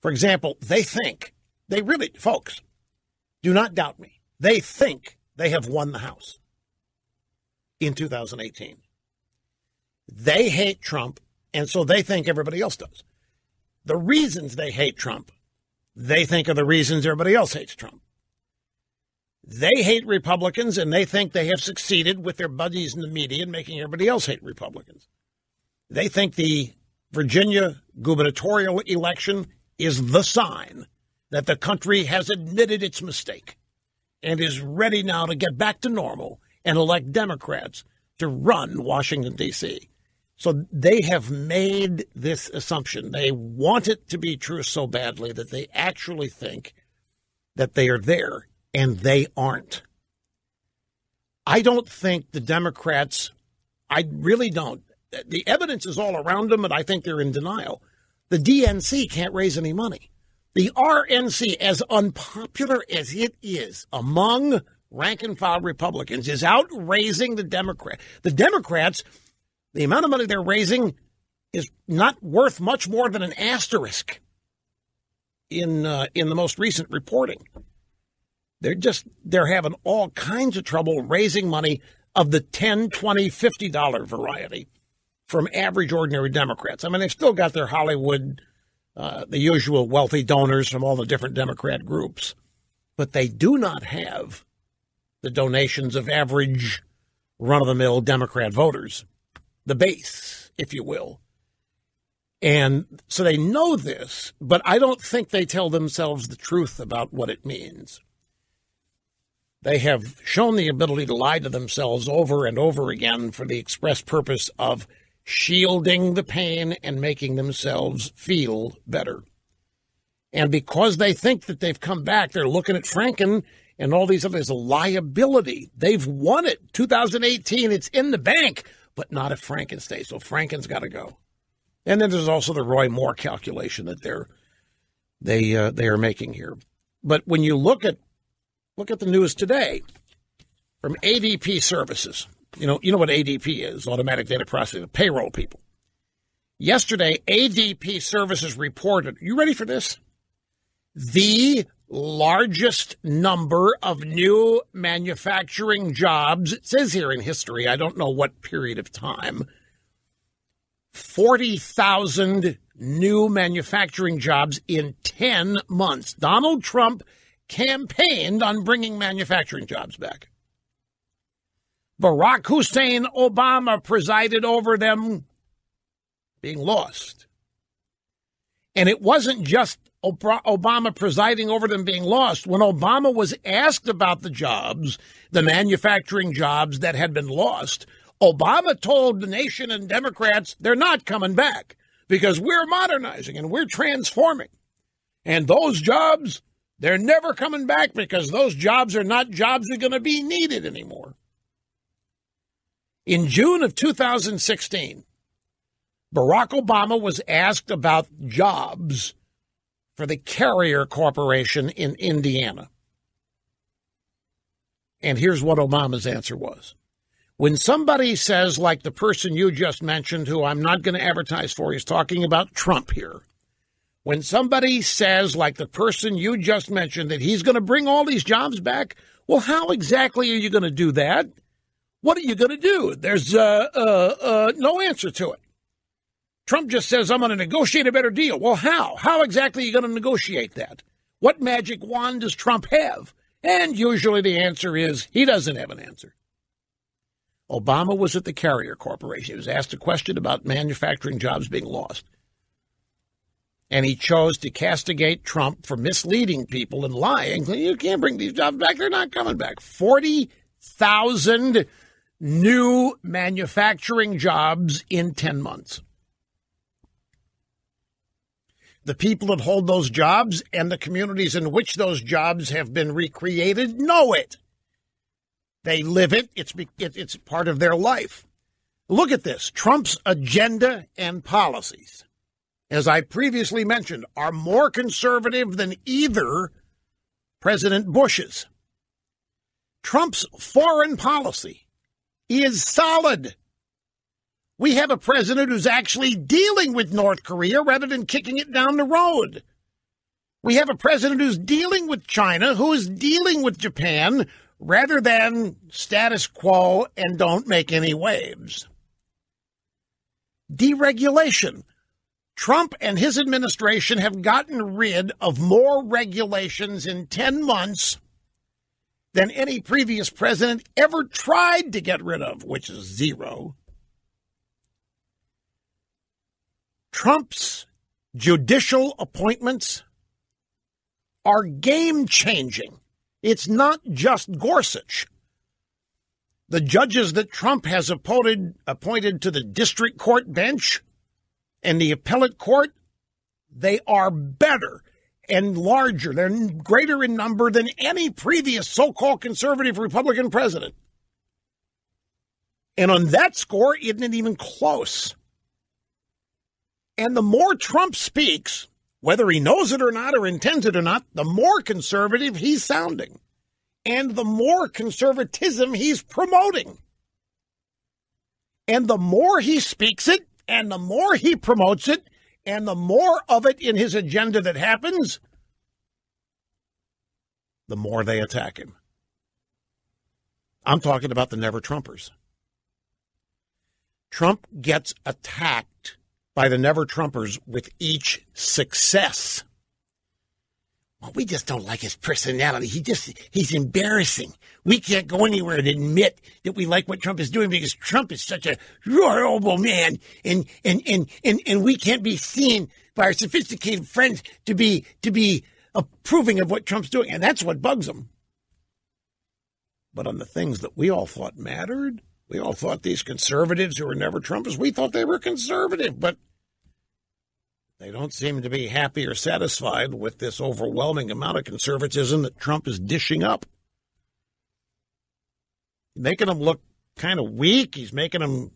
For example, they really, folks, do not doubt me, they think they have won the House in 2018. They hate Trump, and so they think everybody else does. The reasons they hate Trump, they think are the reasons everybody else hates Trump. They hate Republicans, and they think they have succeeded with their buddies in the media in making everybody else hate Republicans. They think the Virginia gubernatorial election is the sign that the country has admitted its mistake and is ready now to get back to normal and elect Democrats to run Washington, D.C. So they have made this assumption. They want it to be true so badly that they actually think that they are there, and they aren't. I don't think the Democrats, I really don't. The evidence is all around them, and I think they're in denial. The DNC can't raise any money. The RNC, as unpopular as it is among rank-and-file Republicans, is outraising the Democrats. The Democrats, the amount of money they're raising is not worth much more than an asterisk in the most recent reporting. They're having all kinds of trouble raising money of the $10, $20, $50 variety from average, ordinary Democrats. I mean, they've still got their Hollywood, the usual wealthy donors from all the different Democrat groups, but they do not have the donations of average, run-of-the-mill Democrat voters, the base, if you will. And so they know this, but I don't think they tell themselves the truth about what it means. They have shown the ability to lie to themselves over and over again for the express purpose of shielding the pain and making themselves feel better. And because they think that they've come back, they're looking at Franken and all these others, a liability. They've won it. 2018, it's in the bank, but not if Franken stays. So Franken's got to go. And then there's also the Roy Moore calculation that they are making here. But when you look at the news today from ADP Services, you know what ADP is, automatic data processing, payroll people. Yesterday, ADP Services reported, you ready for this? The largest number of new manufacturing jobs, it says here in history, I don't know what period of time, 40,000 new manufacturing jobs in 10 months. Donald Trump campaigned on bringing manufacturing jobs back. Barack Hussein Obama presided over them being lost. And it wasn't just Obama presiding over them being lost. When Obama was asked about the jobs, the manufacturing jobs that had been lost, Obama told the nation and Democrats they're not coming back because we're modernizing and we're transforming. And those jobs, they're never coming back because those jobs are not jobs that are going to be needed anymore. In June of 2016, Barack Obama was asked about jobs for the Carrier Corporation in Indiana. And here's what Obama's answer was. When somebody says, like the person you just mentioned, who I'm not going to advertise for, he's talking about Trump here. When somebody says, like the person you just mentioned, that he's going to bring all these jobs back, well, how exactly are you going to do that? What are you going to do? There's no answer to it. Trump just says, I'm going to negotiate a better deal. Well, how? How exactly are you going to negotiate that? What magic wand does Trump have? And usually the answer is he doesn't have an answer. Obama was at the Carrier Corporation. He was asked a question about manufacturing jobs being lost. And he chose to castigate Trump for misleading people and lying. You can't bring these jobs back. They're not coming back. 40,000 new manufacturing jobs in 10 months. The people that hold those jobs and the communities in which those jobs have been recreated know it. They live it. It's part of their life. Look at this. Trump's agenda and policies, as I previously mentioned, are more conservative than either President Bush's. Trump's foreign policy is solid. We have a president who's actually dealing with North Korea rather than kicking it down the road. We have a president who's dealing with China, who is dealing with Japan, rather than status quo and don't make any waves. Deregulation. Trump and his administration have gotten rid of more regulations in 10 months than any previous president ever tried to get rid of, which is zero. Trump's judicial appointments are game-changing. It's not just Gorsuch. The judges that Trump has appointed to the district court bench and the appellate court, they are better and larger. They're greater in number than any previous so-called conservative Republican president. And on that score, it isn't even close. And the more Trump speaks, whether he knows it or not or intends it or not, the more conservative he's sounding. And the more conservatism he's promoting. And the more he speaks it, and the more he promotes it, and the more of it in his agenda that happens, the more they attack him. I'm talking about the never-Trumpers. Trump gets attacked by the never-Trumpers with each success. Well, we just don't like his personality. He's embarrassing. We can't go anywhere and admit that we like what Trump is doing because Trump is such a horrible man, and we can't be seen by our sophisticated friends to be approving of what Trump's doing. And that's what bugs him. But on the things that we all thought mattered, we all thought these conservatives who were never Trumpers, we thought they were conservative, but they don't seem to be happy or satisfied with this overwhelming amount of conservatism that Trump is dishing up. Making them look kind of weak. He's making them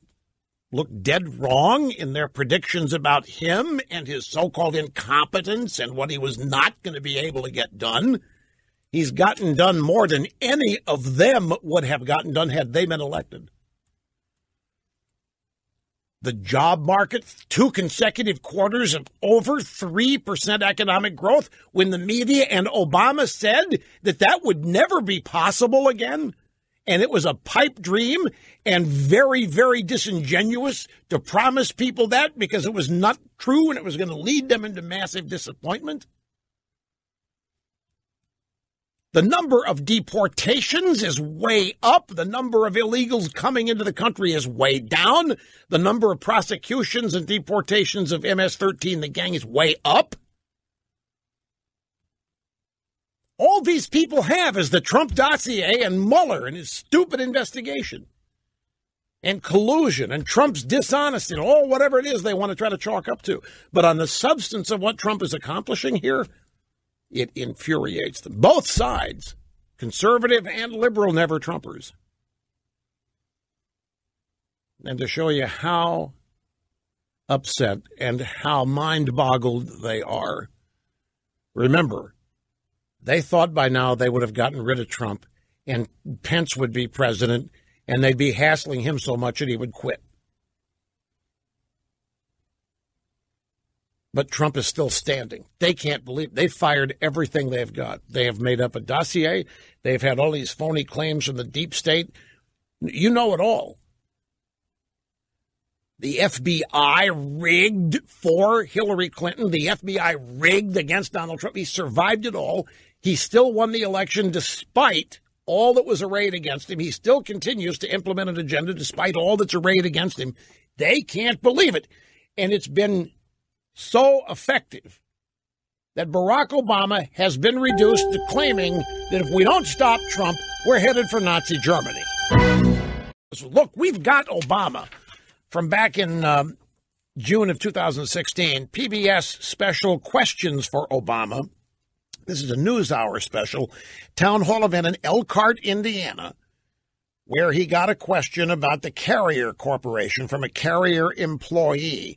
look dead wrong in their predictions about him and his so-called incompetence and what he was not going to be able to get done. He's gotten done more than any of them would have gotten done had they been elected. The job market, 2 consecutive quarters of over 3% economic growth, when the media and Obama said that that would never be possible again. And it was a pipe dream and very, very disingenuous to promise people that because it was not true and it was going to lead them into massive disappointment. The number of deportations is way up. The number of illegals coming into the country is way down. The number of prosecutions and deportations of MS-13, the gang, is way up. All these people have is the Trump dossier and Mueller and his stupid investigation and collusion and Trump's dishonesty and all whatever it is they want to try to chalk up to. But on the substance of what Trump is accomplishing here, it infuriates them. Both sides, conservative and liberal never-Trumpers. And to show you how upset and how mind-boggled they are, remember, they thought by now they would have gotten rid of Trump and Pence would be president and they'd be hassling him so much that he would quit. But Trump is still standing. They can't believe it. They fired everything they've got. They have made up a dossier. They've had all these phony claims from the deep state. You know it all. The FBI rigged for Hillary Clinton. The FBI rigged against Donald Trump. He survived it all. He still won the election despite all that was arrayed against him. He still continues to implement an agenda despite all that's arrayed against him. They can't believe it. And it's been so effective that Barack Obama has been reduced to claiming that if we don't stop Trump, we're headed for Nazi Germany. So look, we've got Obama from back in June of 2016, PBS special Questions for Obama. This is a NewsHour special town hall event in Elkhart, Indiana, where he got a question about the Carrier Corporation from a Carrier employee.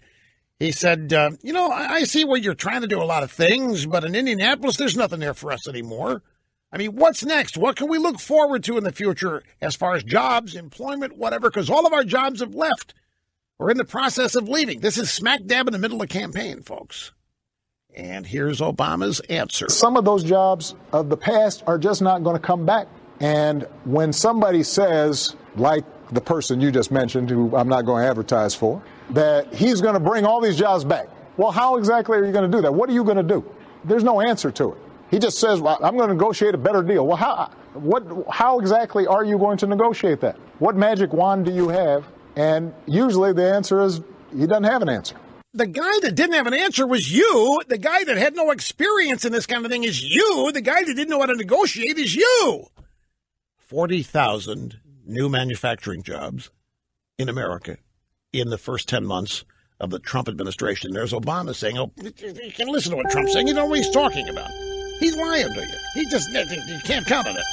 He said, I see where you're trying to do a lot of things, but in Indianapolis, there's nothing there for us anymore. I mean, what's next? What can we look forward to in the future as far as jobs, employment, whatever? Because all of our jobs have left. We're in the process of leaving. This is smack dab in the middle of the campaign, folks. And here's Obama's answer. Some of those jobs of the past are just not going to come back. And when somebody says, like the person you just mentioned, who I'm not going to advertise for, that he's going to bring all these jobs back, well, how exactly are you going to do that? What are you going to do? There's no answer to it. He just says, well, I'm going to negotiate a better deal. Well, how exactly are you going to negotiate that? What magic wand do you have? And usually the answer is he doesn't have an answer. The guy that didn't have an answer was you. The guy that had no experience in this kind of thing is you. The guy that didn't know how to negotiate is you. 40,000 new manufacturing jobs in America in the first 10 months of the Trump administration. There's Obama saying, oh, you can listen to what Trump's saying. You know what he's talking about. He's lying to you. You can't count on it.